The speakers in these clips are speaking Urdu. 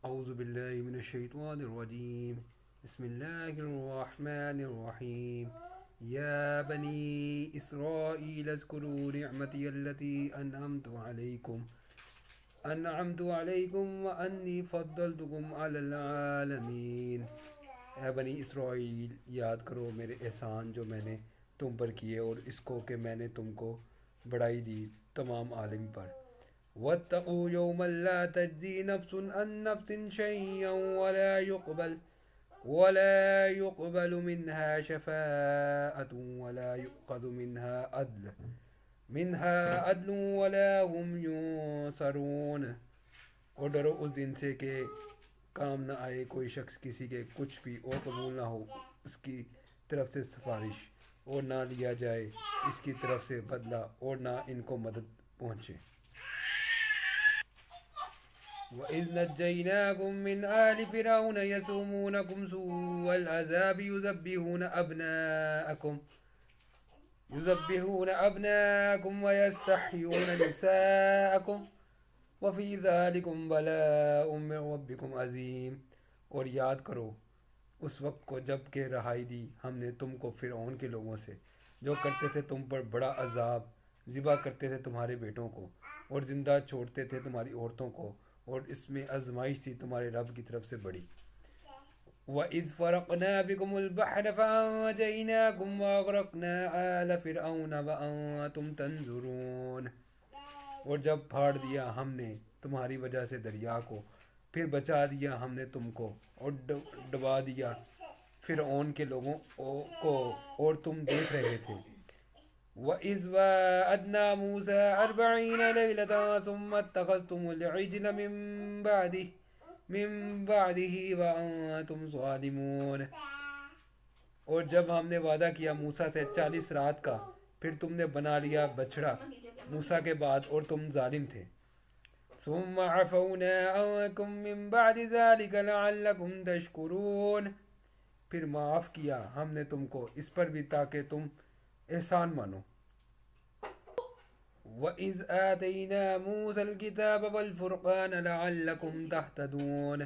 أعوذ بالله من الشيطان الرجيم. بسم الله الرحمن الرحيم. يا بني إسرائيل اذكروا نعمتي التي أنعمت عليكم وأني فضلتكم على العالمين. اے بنی اسرائیل، یاد کرو میرے احسان جو میں نے تم پر کیے، اور اس کو کہ میں نے تم کو بڑائی دی تمام عالم پر۔ واتقوا يوما لا تجزي نفس عن نفس شيئا ولا يقبل منها شفاعة ولا يؤخذ منها عدل ولا هم ينصرون۔ اور ڈرو اس دن سے کہ کام نہ آئے کوئی شخص کسی کے کچھ بھی، اور قبول نہ ہو اس کی طرف سے سفارش، اور نہ لیا جائے اس کی طرف سے بدلہ، اور نہ ان کو مدد پہنچے۔ وَإِذْ نَجَّيْنَاكُمْ مِنْ آلِ فِرْعَوْنَ يَسُومُونَكُمْ سُوءَ الْعَذَابِ يُذَبِّحُونَ أَبْنَاءَكُمْ وَيَسْتَحْيُونَ نِسَاءَكُمْ وَفِي ذَلِكُمْ بَلَاءٌ مِّن رَبِّكُمْ عَظِيمٌ۔ اور یاد کرو اس وقت کو جب کہ رہائی دی ہم نے تم کو فرعون کے لوگوں سے، جو کرتے تھے تم پر بڑا عذاب، ذبح کرتے تھے تمہارے بیٹوں کو اور زندہ چھوڑتے تھے تمہاری عورتوں کو، اور اس میں آزمائش تھی تمہارے رب کی طرف سے بڑی۔ وَإِذْ فَرَقْنَا بِكُمُ الْبَحْرَ فَأَنجَيْنَاكُمْ وَأَغْرَقْنَا آلَ فِرْعَوْنَ وَأَنْتُمْ تَنظُرُونَ۔ اور جب پھاڑ دیا ہم نے تمہاری وجہ سے دریا کو، پھر بچا دیا ہم نے تم کو، اور ڈبا دیا فرعون کے لوگوں کو، اور تم دیکھ رہے تھے۔ وَإِذْ وَاعَدْنَا مُوسَىٰ 40 لَيْلَةً ثُمَّ اتَّخَذْتُمُ الْعِجْلَ مِن بَعْدِهِ وَأَنْتُمْ ظَالِمُونَ۔ اور جب ہم نے وعدہ کیا موسیٰ سے 40 رات کا، پھر تم نے بنا لیا بچڑا موسیٰ کے بعد، اور تم ظالم تھے۔ ثُمَّ عَفَوْنَا عَنْكُمْ مِن بَعْدِ ذَلِكَ لَعَلَّكُمْ تَشْكُرُونَ۔ پھر معاف کیا ہم نے تم کو اس پر بھی تاکہ تم احسان مانو۔ وَإِذْ آتَيْنَا مُوسَى الْكِتَابَ وَالْفُرْقَانَ لَعَلَّكُمْ تَهْتَدُونَ۔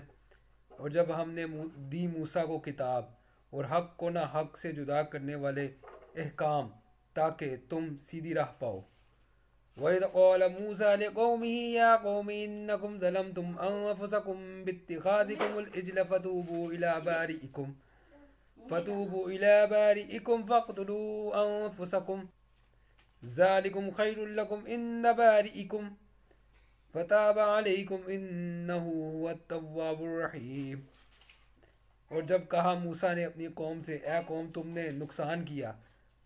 اور جب ہم نے دی موسیٰ کو کتاب اور حق کو نہ حق سے جدا کرنے والے احکام، تاکہ تم سیدھی راہ پاؤ۔ وَإِذْ قَالَ مُوسَىٰ لِقَوْمِهِ يَا قَوْمِ إِنَّكُمْ ظَلَمْتُمْ أَنفُسَكُمْ بِاتِّخَاذِكُمُ الْعِجْلَ فتوبوا إلى بارئكم فاقتلوا أنفسكم ذلكم خير لكم عند بارئكم فتاب عليكم إنه هو التواب الرحيم۔ اور جب کہا موسیٰ نے اپنی قوم سے، اے قوم تم نے نقصان کیا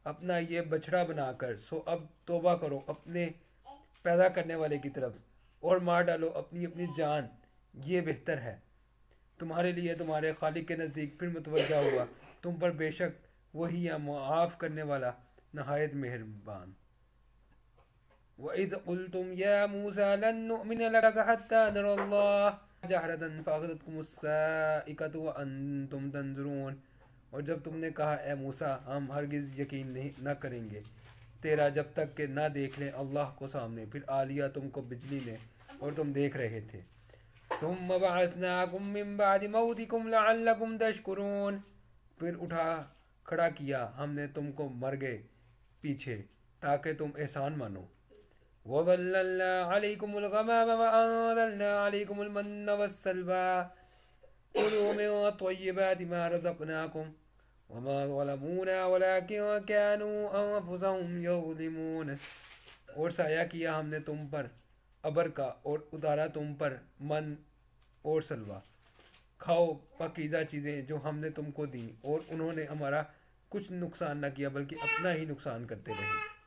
اپنا یہ بچڑا بنا کر، سو اب توبہ کرو اپنے پیدا کرنے والے کی طرف، اور مار ڈالو اپنی اپنی جان، یہ بہتر ہے تمہارے لیے تمہارے خالق کے نزدیک۔ پھر متوجہ ہوا تم پر بے شک وہی ہے معاف کرنے والا نہایت مہربان۔ وَإِذْ قُلْتُمْ يَا مُوسَىٰ لَن نُّؤْمِنَ لَكَ حَتَّىٰ نَرَى اللَّهَ جَهْرَةً فَأَخَذَتْكُمُ الصَّاعِقَةُ وَأَنْتُمْ تَنظُرُونَ۔ اور جب تم نے کہا اے موسیٰ ہم ہرگز یقین نہ کریں گے تیرا جب تک کہ نہ دیکھ لیں اللہ کو سامنے، پھر آ لیا تم کو بجلی نے اور تم دیکھ رہے تھے۔ ثُمَّ بَعَثْنَاكُم مِّن بَعْدِ مَوْتِكُمْ لَعَلَّكُمْ تَشْكُرُونَ۔ پھر اٹھا کھڑا کیا ہم نے تم کو مر گئے پیچھے تاکہ تم احسان مانو۔ وَظَلَّلْنَا عَلَيْكُمُ الْغَمَامَ وَأَنزَلْنَا عَلَيْكُمُ الْمَنَّ وَالسَّلْوَىٰ كُلُوا مِن طَيِّبَاتِ مَا رَزَقْنَاكُمْ وَمَا ظَلَمُونَا وَلَٰكِن كَانُوا أَنفُسَهُمْ يَظْلِمُونَ۔ اور سایہ کیا ہم نے تم پر ابر کا، اور اتارا تم پر من اور سلوہ، کھاؤ پاکیزہ چیزیں جو ہم نے تم کو دیں، اور انہوں نے ہمارا کچھ نقصان نہ کیا بلکہ اپنا ہی نقصان کرتے رہے۔